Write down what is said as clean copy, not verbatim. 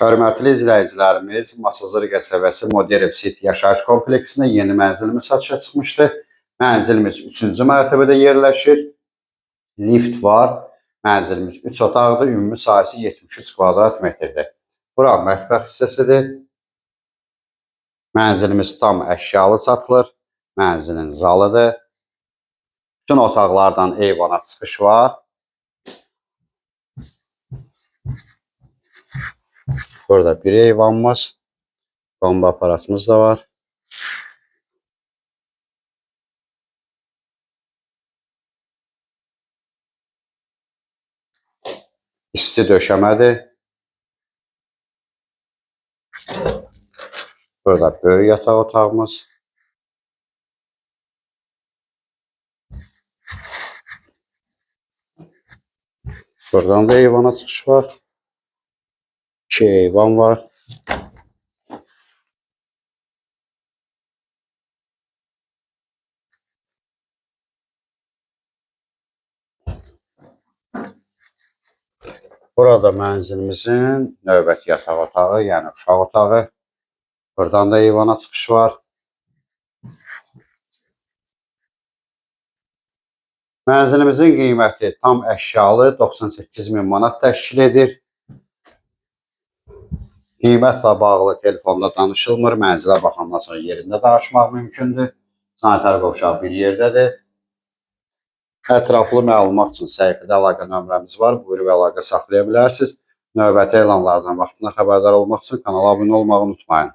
Hörmətli izləyicilərimiz, Masazır qəsəbəsi Modern City yaşayış kompleksində yeni mənzilimiz satışa çıxmışdı. Mənzilimiz 3-cü mərtəbədə yerləşir. Lift var. Mənzilimiz 3 otaqdır. Ümumi sahəsi 73 kvadrat metrdir. Bura mətbəx hissəsidir. Mənzilimiz tam əşyalı satılır. Mənzilin zalıdır. Bütün otaqlardan eyvana çıxış var. Burada bir eyvanımız, bomba aparatımız da var. İsti döşəmədir. Burada böyük yataq otağımız. Buradan da eyvana çıxış var. 2 eyvan var. Burada mənzilimizin növbəti yataq otağı, yəni uşaq otağı. Buradan da eyvana çıxış var. Mənzilimizin qiyməti tam əşyalı 98.000 manat təşkil edir. Qiymətlə bağlı telefonda danışılmır. Mənzilə baxandan sonra yerində danışmaq mümkündür. Sanitar qovşağı bir yerdədir. Ətraflı məlumat üçün səhifədə əlaqə nömrəmiz var. Buyurub əlaqə saxlaya bilərsiniz. Növbəti elanlardan vaxtında xəbərdar olmaq üçün kanala abunə olmağı unutmayın.